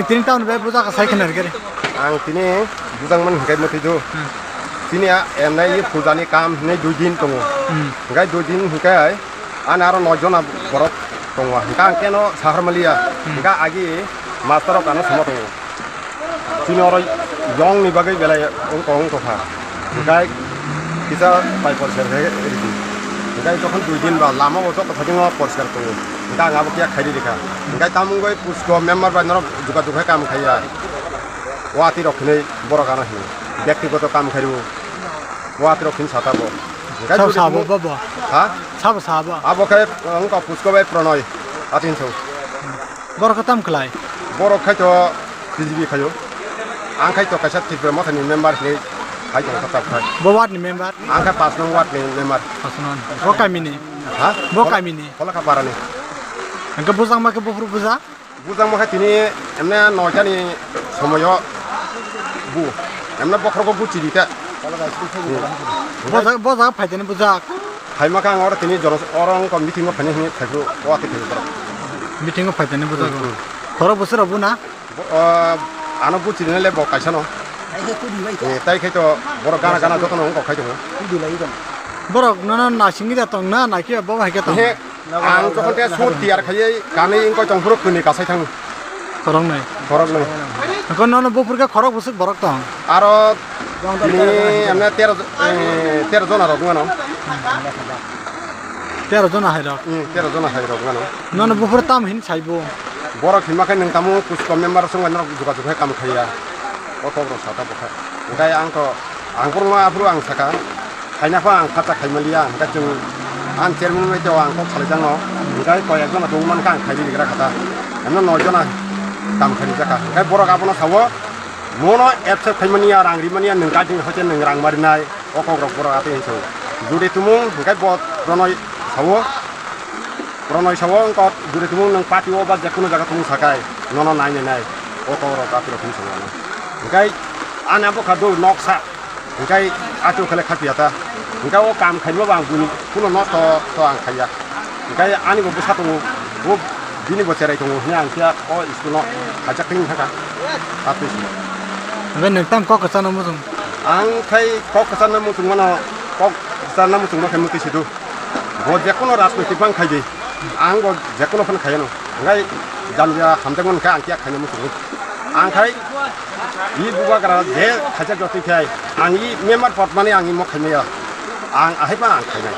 Tin tahun be buza ka sai khanar gare. Ang tini bujang man hingkai mati jo. Tini ya em nai pujani kam nai 2 din tongo. Hingkai 2 din hingkai an aro 9 jona borok tongo. Hingka keno sahar malia. Hingka agi master kana sama tongo. Tini oro yong ni bagai belai ong tofa. Hingkai kita pai porser he edi. Hingkai tokon 2 din ba lama oto ka thajingo porser tongo. Hingka ngabo kia khairi dikha. Hingkai tamungoi pusko member ba noro juga kam khaya. Wati rokhne borok ana hi. ব্যক্তিগত কাম খাইব ওয়াত রক্ষিন সাতাব সব সাবো বাবা হ্যাঁ sub sub আবকে অঙ্ক পুষ্কবে প্রণয় আতিন সব বড় কাম খলাই বড় খাইতো বিজিবি খাইও আং খাইতো কাইসা টিপে মথানি মেম্বার নি খাইতো সাতাব খাই বওয়াত নি মেম্বার আং খা 5 নং ওয়াট নি মেম্বার আসনান বকামিনি হ্যাঁ বকামিনি ফলকা পারানি আঙ্কা বুজাং মাকে বফরু বুজাং মাকে তিনি এমনে নয়টানি সময় বু এমনে বখরকো বুচি দিতা বজা ফাইতেনে বুজা ফাইমাকা আঙর তিনি জন অরং কম মিটিং ফাইনে হি থাকু ওয়াতে থাকু মিটিং ফাইতেনে বুজা খর বছর হবু না আনো বুচি দিলে ব কাইসানো তাই খাইতো বড় গানা গানা যতন অঙ্ক খাইতো বড় না না সিঙ্গি দা তং না নাকি বাবা হাইকে তং আং যখন তে সুর তিয়ার খাইয়ে গানে ইনকো জংফুরক কুনি কাসাই থাং খরং নাই এখন না বপুরকে খরক বসে বরক তং আর তিনি এমনে 13 জন আর গুয়ানো 13 জন হাই রক 13 জন হাই রক গুয়ানো না বপুর তাম হিন ছাইবো বড় খিমাকে নং তামু পুষ্ক মেম্বার সঙ্গে নক যোগাযোগ কাম খাইয়া অত বড় সাতা বখা গাय आंखरमा आफुर आं साका खायनाफा आं फाता खायमालिया दा जों आं चेयरमेन बायदि आं को खालायजांनो गाय कयेकजन दंमोन का आं खायदिग्रा खाता एमनो 9 जना काम खायनि जाका गाय बरक आपनो सावो मनो एपसे खायमानिया रांग्रिमानिया नों गायदिं हचे नों रां मारिनाय अकग्रक बरक आपे हिंसौ जुदि तुमुं गाय बत प्रणय सावो अंक जुदि तुमुं नों पार्टिओ बा जेकुनो जागा तुमुं साकाय ननो नाय अकग्रक आपे हिंसौ गाय आना बखादो नक्सा ओंखाय आटु खले खापियाता ओंखाय ओ काम खायबो आं बुनि कुनो नस्त तो आं खाया ओंखाय आनि बो सातो बो दिनि बोचेराय दङ नि आं किया ओ स्कुल हाजाखिन थाका आतु बे नोंताम ककसानो मुजुं आं खाय ककसानो मुजुं मानो ककसानो मुजुं मा खायमु किसिदु बो जेकुनो राजनैतिक बां खायदि आं बो जेकुनो फन खायनो ओंखाय जानजा हामदोंमोन का आं किया खायनो मुजुं आं खाय इ बुबाग्रा जे खाजा जति खाय आं इ मेम्बार पद माने आं इ म खायनाया आं आहायबा आं खायनाय